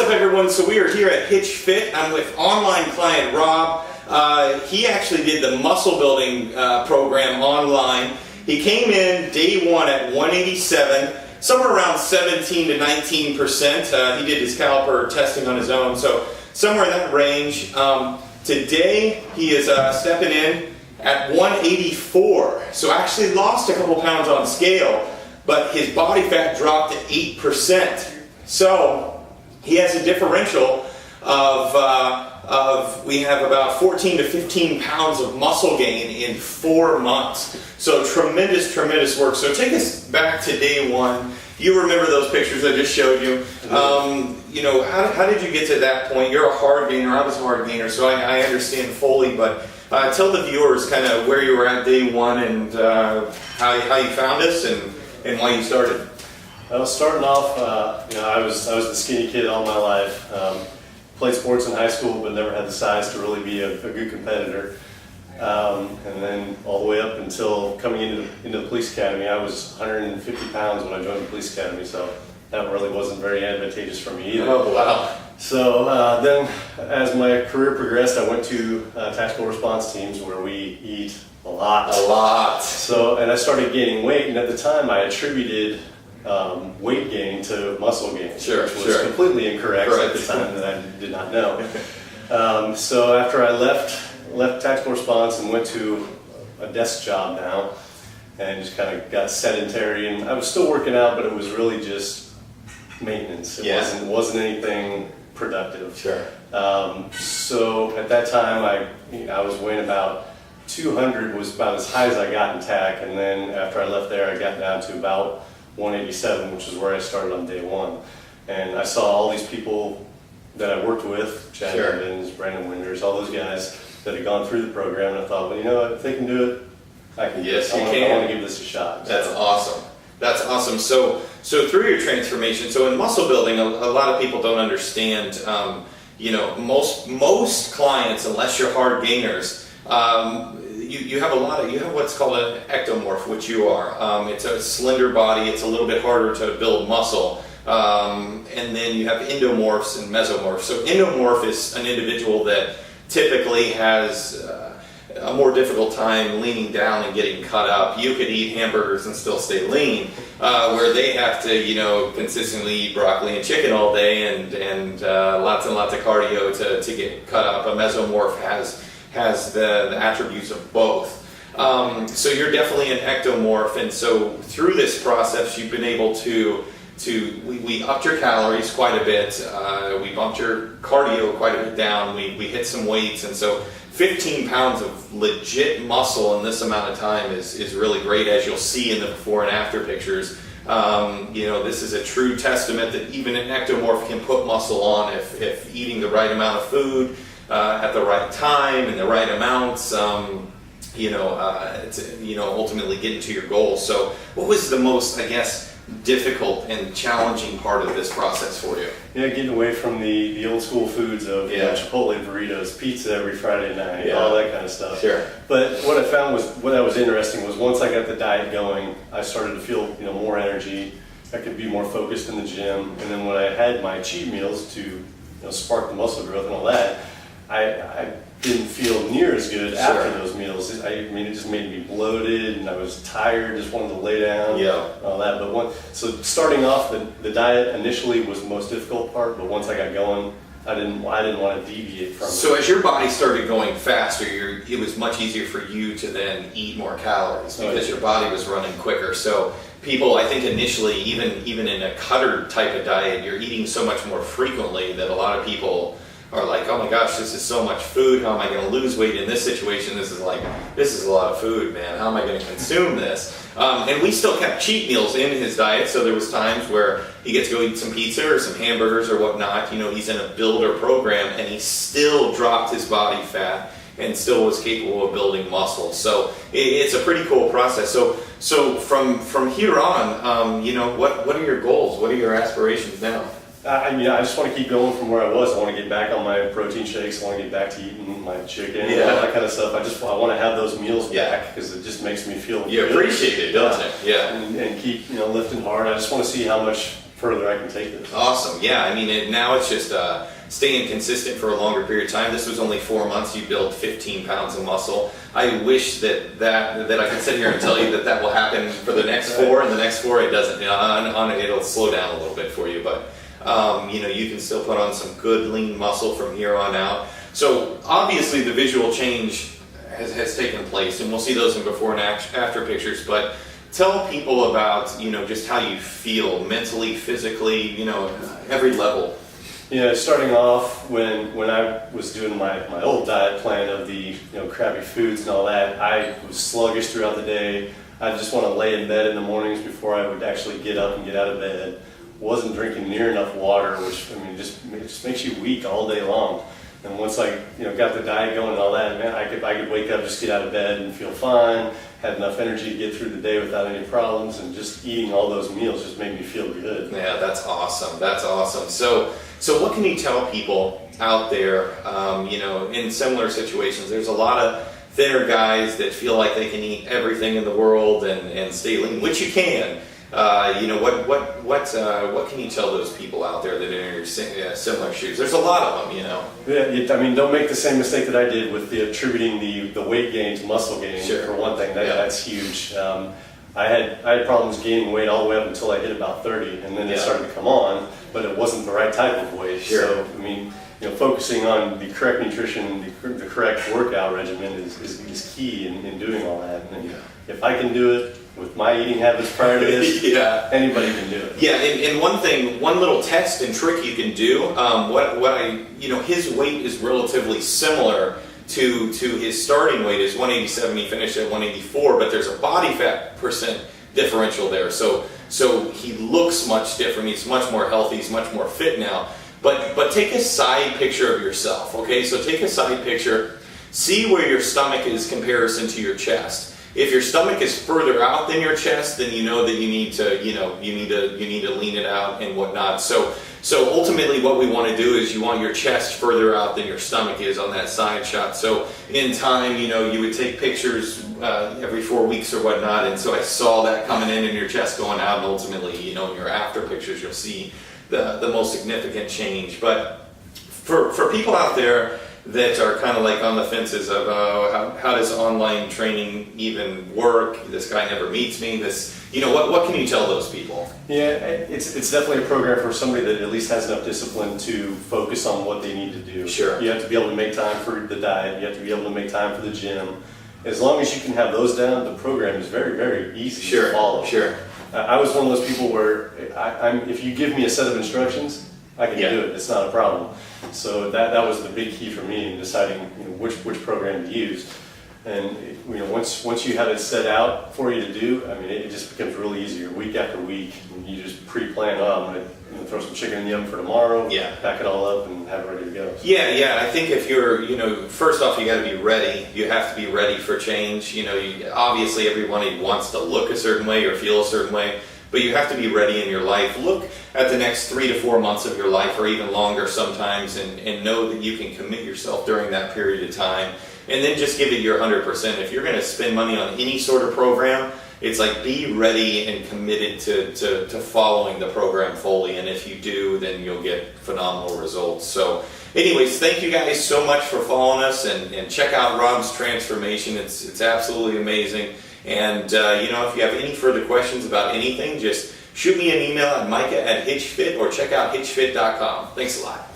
up, everyone? So we are here at Hitch Fit. I'm with online client Rob. He actually did the muscle building program online. He came in day one at 187, somewhere around 17 to 19%. He did his caliper testing on his own, so somewhere in that range. Today he is stepping in at 184, so actually lost a couple pounds on scale, but his body fat dropped to 8%. So he has a differential of we have about 14 to 15 pounds of muscle gain in 4 months. So tremendous work. So take us back to day one. You remember those pictures I just showed you. You know, how did you get to that point? You're a hard gainer. I was a hard gainer, so I understand fully. But tell the viewers kind of where you were at day one and how you found us and why you started. Well, starting off, you know, I was the skinny kid all my life. Played sports in high school, but never had the size to really be a good competitor. And then all the way up until coming into the police academy, I was 150 pounds when I joined the police academy, so that really wasn't very advantageous for me either. Oh, wow. So then, as my career progressed, I went to tactical response teams where we eat a lot. So, and I started gaining weight, and at the time I attributed weight gain to muscle gain, which was completely incorrect at the time that I did not know. So after I left tactical response and went to a desk job now, and just kind of got sedentary, and I was still working out, but it was really just maintenance. It wasn't anything productive. So at that time, I was weighing about 200, was about as high as I got in TAC, and then after I left there, I got down to about 187, which is where I started on day one. And I saw all these people that I worked with, Chad Evans, Brandon Winders, all those guys that had gone through the program, and I thought, well, you know what, if they can do it, I can do it. I want to give this a shot. That's awesome. That's awesome. So through your transformation, so in muscle building, a lot of people don't understand, you know, most clients, unless you're hard gainers, you have what's called an ectomorph, which you are. It's a slender body. It's a little bit harder to build muscle. And then you have endomorphs and mesomorphs. So endomorph is an individual that typically has a more difficult time leaning down and getting cut up. You could eat hamburgers and still stay lean, where they have to, you know, consistently eat broccoli and chicken all day and lots and lots of cardio to get cut up. A mesomorph has the attributes of both. So you're definitely an ectomorph, and so through this process you've been able we upped your calories quite a bit, we bumped your cardio quite a bit down, we hit some weights, and so 15 pounds of legit muscle in this amount of time is really great, as you'll see in the before and after pictures. You know, this is a true testament that even an ectomorph can put muscle on if eating the right amount of food at the right time and the right amounts, ultimately getting to your goals. So what was the most, I guess, difficult and challenging part of this process for you? Yeah, getting away from the old school foods of you know, Chipotle burritos, pizza every Friday night, all that kind of stuff. But what I found was interesting was once I got the diet going, I started to feel more energy. I could be more focused in the gym, and then when I had my cheat meals to spark the muscle growth and all that, I didn't feel near as good after those meals. I mean, it just made me bloated, and I was tired, just wanted to lay down, and all that. But so starting off, the diet initially was the most difficult part, but once I got going, I didn't want to deviate from it. So as your body started going faster, it was much easier for you to then eat more calories because your body was running quicker. So people, I think initially, even in a cutter type of diet, you're eating so much more frequently that a lot of people are like, oh my gosh, this is so much food, how am I going to lose weight in this situation? This is a lot of food, man, how am I going to consume this? And we still kept cheat meals in his diet, so there was times where he gets to go eat some pizza or some hamburgers or whatnot. He's in a builder program, and he still dropped his body fat and still was capable of building muscle. So it's a pretty cool process. So from here on, what are your goals? What are your aspirations now? I just want to keep going from where I was. I want to get back on my protein shakes. I want to get back to eating my chicken and all that kind of stuff. I want to have those meals back because it just makes me feel you good. Appreciate it, don't you? And keep lifting hard. I just want to see how much further I can take this. Awesome. Yeah, I mean, now it's just staying consistent for a longer period of time. This was only 4 months. You build 15 pounds of muscle. I wish that I could sit here and tell you that will happen for the next 4, and the next 4 it doesn't. It'll slow down a little bit for you, but you can still put on some good lean muscle from here on out. So obviously the visual change has taken place, and we'll see those in before and after pictures, but tell people about, just how you feel mentally, physically, every level. Starting off when I was doing my old diet plan of the crappy foods and all that, I was sluggish throughout the day. I just want to lay in bed in the mornings before I would actually get up and get out of bed. Wasn't drinking near enough water, which it just makes you weak all day long. And once I got the diet going and all that, man, I could wake up, just get out of bed and feel fine. Had enough energy to get through the day without any problems, and just eating all those meals just made me feel good. Yeah, that's awesome. That's awesome. So what can you tell people out there, in similar situations? There's a lot of thinner guys that feel like they can eat everything in the world and stay lean, which you can. What can you tell those people out there that are in your similar shoes? There's a lot of them, Yeah, don't make the same mistake that I did with attributing the weight gain to muscle gain. Sure. For one thing, that's huge. I had problems gaining weight all the way up until I hit about 30, and then it started to come on, but it wasn't the right type of weight. Sure. So, focusing on the correct nutrition, the correct workout regimen is key in doing all that. And if I can do it with my eating habits prior to this, anybody can do it. Yeah, and one little test and trick you can do, his weight is relatively similar to his starting weight is 187. He finished at 184, but there's a body fat percent differential there. So he looks much different. He's much more healthy. He's much more fit now. But take a side picture of yourself. Okay, so take a side picture. See where your stomach is in comparison to your chest. If your stomach is further out than your chest, then you know that you need to lean it out and whatnot. So ultimately what we want to do is you want your chest further out than your stomach is on that side shot. So in time, you would take pictures every 4 weeks or whatnot, and so I saw that coming in and your chest going out, and ultimately, in your after pictures, you'll see the most significant change. But for people out there that are kind of like on the fences of how does online training even work? This guy never meets me. What can you tell those people? Yeah, it's definitely a program for somebody that at least has enough discipline to focus on what they need to do. Sure. You have to be able to make time for the diet. You have to be able to make time for the gym. As long as you can have those down, the program is very, very easy to follow. Sure. I was one of those people where if you give me a set of instructions, I can do it. It's not a problem. So that was the big key for me in deciding which program to use. And once you have it set out for you to do, it just becomes really easier week after week. And you just pre-plan. I'm going to throw some chicken in the oven for tomorrow. Pack it all up and have it ready to go. Yeah. I think if you're, first off, you got to be ready. You have to be ready for change. Obviously everybody wants to look a certain way or feel a certain way, but you have to be ready in your life. Look at the next 3 to 4 months of your life, or even longer sometimes, and know that you can commit yourself during that period of time. And then just give it your 100%. If you're going to spend money on any sort of program, it's like be ready and committed to following the program fully. And if you do, then you'll get phenomenal results. So anyways, thank you guys so much for following us, and check out Rob's transformation. It's absolutely amazing. And if you have any further questions about anything, just shoot me an email at Micah@HitchFit, or check out HitchFit.com. Thanks a lot.